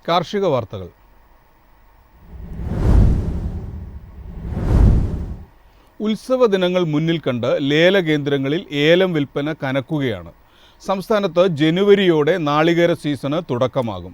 കാർഷിക വാർത്തകൾ. ഉത്സവ ദിനങ്ങൾ മുന്നിൽ കണ്ട് ലേലകേന്ദ്രങ്ങളിൽ ഏലം വിൽപ്പന കനക്കുകയാണ്. സംസ്ഥാനത്ത് ജനുവരിയോടെ നാളികേര സീസണ് തുടക്കമാകും.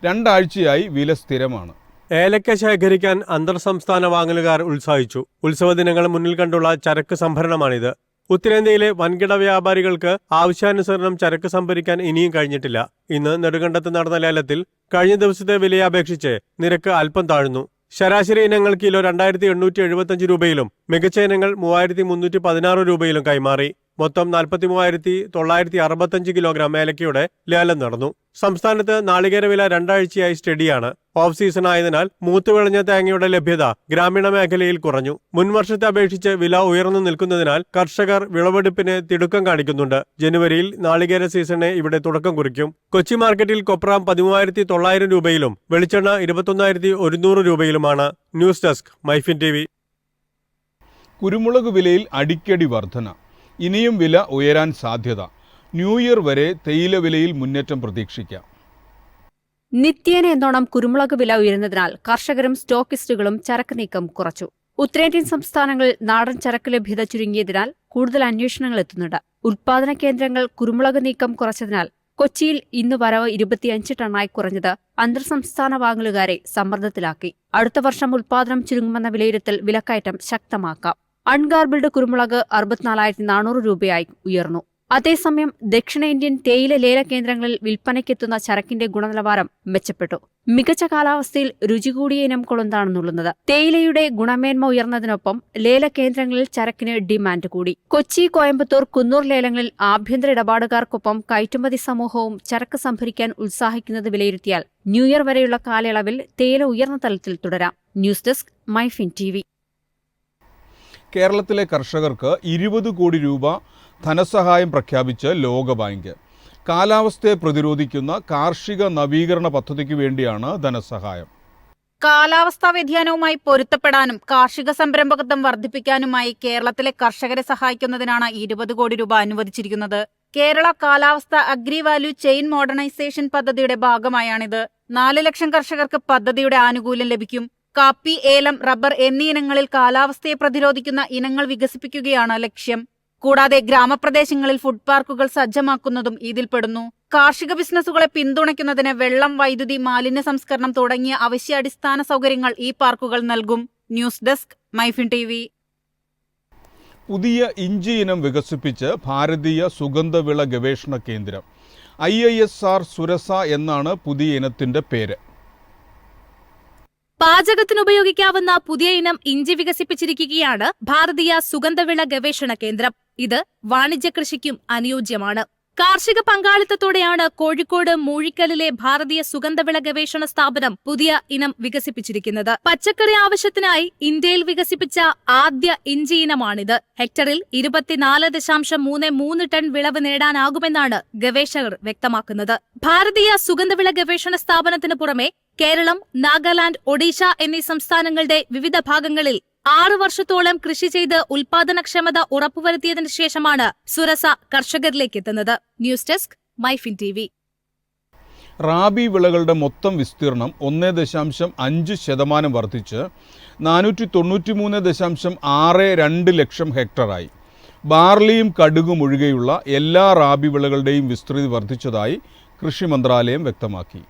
2 ആഴ്ചയായി വില സ്ഥിരമാണ്. ഏലക്ക ശേഖരിക്കാൻ അന്തർ സംസ്ഥാന വാങ്ങലുകാർ ഉത്സാഹിച്ചു. ഉത്സവ ദിനങ്ങൾ മുന്നിൽ കണ്ടുള്ള ചരക്ക് സംഭരണമാണിത്. ഉത്തരേന്ത്യയിലെ വൻകിട വ്യാപാരികൾക്ക് ആവശ്യാനുസരണം ചരക്ക് സംഭരിക്കാൻ ഇനിയും കഴിഞ്ഞിട്ടില്ല. ഇന്ന് നെടുങ്കണ്ടത്ത് നടന്ന ലേലത്തിൽ കഴിഞ്ഞ ദിവസത്തെ വിലയെ അപേക്ഷിച്ച് നിരക്ക് അല്പം താഴ്ന്നു. ശരാശരി ഇനങ്ങൾ കിലോ 2875 രൂപയിലും മികച്ച ഇനങ്ങൾ 3316 രൂപയിലും കൈമാറി. മൊത്തം 43,965 കിലോഗ്രാം ഏലക്കയുടെ ലേലം നടന്നു. സംസ്ഥാനത്ത് നാളികേര വില 2 ആഴ്ചയായി സ്റ്റഡിയാണ്. ഓഫ് സീസൺ ആയതിനാൽ മൂത്തുവിളഞ്ഞ തേങ്ങയുടെ ലഭ്യത ഗ്രാമീണ മേഖലയിൽ കുറഞ്ഞു. മുൻവർഷത്തെ അപേക്ഷിച്ച് വില ഉയർന്നു നിൽക്കുന്നതിനാൽ കർഷകർ വിളവെടുപ്പിന് തിടുക്കം കാണിക്കുന്നുണ്ട്. ജനുവരിയിൽ നാളികേര സീസണിന് ഇവിടെ തുടക്കം കുറിക്കും. കൊച്ചി മാർക്കറ്റിൽ കൊപ്ര 13,900 രൂപയിലും വെളിച്ചെണ്ണ 21,100 രൂപയിലുമാണ്. News desk MyFin TV. കുരുമുളക് വിലയിൽ അടിക്കടി വർധന. ഇനിയും വില ഉയരാൻ സാധ്യത. ന്യൂ ഇയർ വരെ തേയില വിലയിൽ മുന്നേറ്റം പ്രതീക്ഷിക്കാം. നിത്യേന എന്നോണം കുരുമുളക് വില ഉയരുന്നതിനാൽ കർഷകരും സ്റ്റോക്കിസ്റ്റുകളും ചരക്ക് നീക്കം കുറച്ചു. ഉത്തരേന്ത്യൻ സംസ്ഥാനങ്ങളിൽ നാടൻ ചരക്ക് ലഭ്യത ചുരുങ്ങിയതിനാൽ കൂടുതൽ അന്വേഷണങ്ങൾ എത്തുന്നുണ്ട്. ഉൽപാദന കേന്ദ്രങ്ങൾ കുരുമുളക് നീക്കം കുറച്ചതിനാൽ കൊച്ചിയിൽ ഇന്ന് വരവ് 25 ടണ്ണായി കുറഞ്ഞത് അന്തർ സംസ്ഥാന വാങ്ങലുകാരെ സമ്മർദ്ദത്തിലാക്കി. അടുത്ത വർഷം ഉൽപാദനം ചുരുങ്ങുമെന്ന വിലയിരുത്തൽ വിലക്കയറ്റം ശക്തമാക്കാം. അൺഗാർബിൾഡ് കുരുമുളക് 64,400 രൂപയായി ഉയർന്നു. അതേസമയം ദക്ഷിണേന്ത്യൻ തേയില ലേല കേന്ദ്രങ്ങളിൽ വിൽപ്പനയ്ക്കെത്തുന്ന ചരക്കിന്റെ ഗുണനിലവാരം മെച്ചപ്പെട്ടു. മികച്ച കാലാവസ്ഥയിൽ രുചി കൂടിയ ഇനം കൊളുന്താണ് നുള്ളുന്നത്. തേയിലയുടെ ഗുണമേന്മ ഉയർന്നതിനൊപ്പം ലേല കേന്ദ്രങ്ങളിൽ ചരക്കിന് ഡിമാൻഡ് കൂടി. കൊച്ചി, കോയമ്പത്തൂർ, കുന്നൂർ ലേലങ്ങളിൽ ആഭ്യന്തര ഇടപാടുകാർക്കൊപ്പം കയറ്റുമതി സമൂഹവും ചരക്ക് സംഭരിക്കാൻ ഉത്സാഹിക്കുന്നത് വിലയിരുത്തിയാൽ ന്യൂ ഇയർ വരെയുള്ള കാലയളവിൽ തേയില ഉയർന്ന തലത്തിൽ തുടരാം. News desk MyFin TV. കേരളത്തിലെ കർഷകർക്ക് 20 കോടി രൂപ ധനസഹായം പ്രഖ്യാപിച്ച് ലോകബാങ്ക്. കാലാവസ്ഥയെ പ്രതിരോധിക്കുന്ന കാർഷിക നവീകരണ പദ്ധതിക്ക് വേണ്ടിയാണ് ധനസഹായം. കാലാവസ്ഥാ വ്യതിയാനവുമായി പൊരുത്തപ്പെടാനും കാർഷിക സംരംഭകത്വം വർദ്ധിപ്പിക്കാനുമായി കേരളത്തിലെ കർഷകരെ സഹായിക്കുന്നതിനാണ് 20 കോടി രൂപ അനുവദിച്ചിരിക്കുന്നത്. കേരള കാലാവസ്ഥ അഗ്രി വാല്യൂ ചെയിൻ മോഡേണൈസേഷൻ പദ്ധതിയുടെ ഭാഗമായാണിത്. 4 ലക്ഷം കർഷകർക്ക് പദ്ധതിയുടെ ആനുകൂല്യം ലഭിക്കും. കാപ്പി, ഏലം, റബ്ബർ എന്നീ ഇനങ്ങളിൽ കാലാവസ്ഥയെ പ്രതിരോധിക്കുന്ന ഇനങ്ങൾ വികസിപ്പിക്കുകയാണ് ലക്ഷ്യം. കൂടാതെ ഗ്രാമപ്രദേശങ്ങളിൽ ഫുഡ് പാർക്കുകൾ സജ്ജമാക്കുന്നതും ഇതിൽപ്പെടുന്നു. കാർഷിക ബിസിനസ്സുകളെ പിന്തുണയ്ക്കുന്നതിന് വെള്ളം, വൈദ്യുതി, മാലിന്യ സംസ്കരണം തുടങ്ങിയ അവശ്യാടിസ്ഥാന സൗകര്യങ്ങൾ ഈ പാർക്കുകൾ നൽകും. News desk MyFin TV. പുതിയ ഇഞ്ചി ഇനം വികസിപ്പിച്ച് ഭാരതീയ സുഗന്ധവിള ഗവേഷണ കേന്ദ്രം. IISR സുരസ എന്നാണ് പുതിയ ഇനത്തിന്റെ പേര്. പാചകത്തിനുപയോഗിക്കാവുന്ന പുതിയ ഇനം ഇഞ്ചി വികസിപ്പിച്ചിരിക്കുകയാണ് ഭാരതീയ സുഗന്ധവിള ഗവേഷണ കേന്ദ്രം. ഇത് വാണിജ്യ കൃഷിക്കും അനുയോജ്യമാണ്. കാർഷിക പങ്കാളിത്തത്തോടെയാണ് കോഴിക്കോട് മൂഴിക്കലിലെ ഭാരതീയ സുഗന്ധവിള ഗവേഷണ സ്ഥാപനം പുതിയ ഇനം വികസിപ്പിച്ചിരിക്കുന്നത്. പച്ചക്കറി ആവശ്യത്തിനായി ഇന്ത്യയിൽ വികസിപ്പിച്ച ആദ്യ ഇഞ്ചി ഇനമാണിത്. ഹെക്ടറിൽ 24.33 ടൺ വിളവ് നേടാനാകുമെന്നാണ് ഗവേഷകർ വ്യക്തമാക്കുന്നത്. ഭാരതീയ സുഗന്ധവിള ഗവേഷണ സ്ഥാപനത്തിന് പുറമെ കേരളം, നാഗാലാൻഡ്, ഒഡീഷ എന്നീ സംസ്ഥാനങ്ങളുടെ വിവിധ ഭാഗങ്ങളിൽ 6 വർഷത്തോളം കൃഷി ചെയ്ത് ഉൽപാദനക്ഷമത ഉറപ്പുവരുത്തിയതിനു ശേഷമാണ് സുരസ കർഷകരിലേക്ക് എത്തുന്നത്. News desk MyFin TV. Rabi വിളകളുടെ മൊത്തം വിസ്തീർണം 1.5% വർദ്ധിച്ച് 493.62 ലക്ഷം ഹെക്ടറായി. ബാർലിയും കടുകും ഒഴികെയുള്ള എല്ലാ റാബി വിളകളുടെയും വിസ്തൃതി വർദ്ധിച്ചതായി കൃഷി മന്ത്രാലയം വ്യക്തമാക്കി.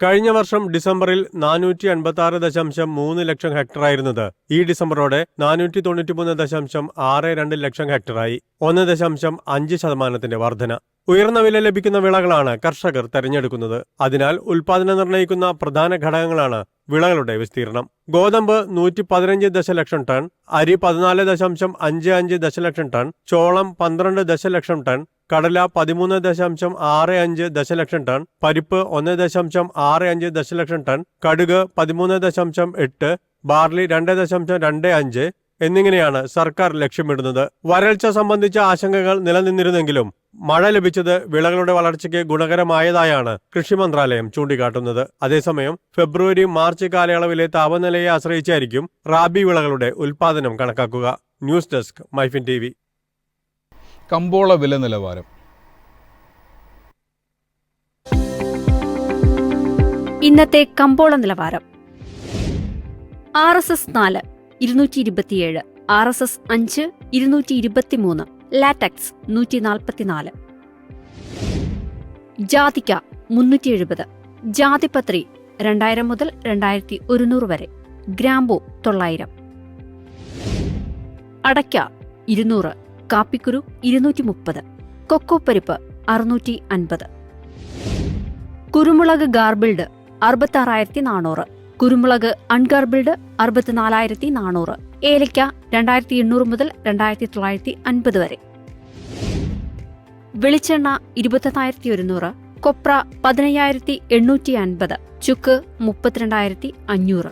കഴിഞ്ഞ വർഷം ഡിസംബറിൽ 486.3 ലക്ഷം ഹെക്ടറായിരുന്നത് ഈ ഡിസംബറോടെ 493.62 ലക്ഷം ഹെക്ടറായി. 1.5% വർധന. ഉയർന്ന വില ലഭിക്കുന്ന വിളകളാണ് കർഷകർ തെരഞ്ഞെടുക്കുന്നത്. അതിനാൽ ഉൽപാദനം നിർണ്ണയിക്കുന്ന പ്രധാന ഘടകങ്ങളാണ് വിളകളുടെ വിസ്തീർണം. ഗോതമ്പ് 115 ദശലക്ഷം ടൺ, അരി 14.55 ദശലക്ഷം ടൺ, ചോളം 12 ദശലക്ഷം ടൺ, കടല 13.65 ദശലക്ഷം ടൺ, പരിപ്പ് 1.65 ദശലക്ഷം ടൺ, കടുക് 13.8, ബാർലി 2.25 എന്നിങ്ങനെയാണ് സർക്കാർ ലക്ഷ്യമിടുന്നത്. വരൾച്ച സംബന്ധിച്ച ആശങ്കകൾ നിലനിന്നിരുന്നെങ്കിലും മഴ ലഭിച്ചത് വിളകളുടെ വളർച്ചയ്ക്ക് ഗുണകരമായതായാണ് കൃഷി മന്ത്രാലയം ചൂണ്ടിക്കാട്ടുന്നത്. അതേസമയം ഫെബ്രുവരി മാർച്ച് കാലയളവിലെ താപനിലയെ ആശ്രയിച്ചായിരിക്കും റാബി വിളകളുടെ ഉൽപാദനം കണക്കാക്കുക. News desk MyFin TV. കമ്പോള വില നിലവാരം. ഇന്നത്തെ കമ്പോള നിലവാരം. RSS 4 227, RSS 5 223, latex 144. ജാതിക്ക 370, ജാതിപത്രി 2000 മുതൽ 2100 വരെ, ഗ്രാമ്പൂ 900. അടയ്ക്ക 200, കാപ്പിക്കുരു 230, കൊക്കോപ്പരിപ്പ് 650. കുരുമുളക് ഗാർബിൾഡ് 66400, കുരുമുളക് അൺഗാർബിൾഡ് 64400, ഏലയ്ക്ക 2800 മുതൽ 2950 വരെ. വെളിച്ചെണ്ണ 21100, കൊപ്ര 15850, ചുക്ക് 32500.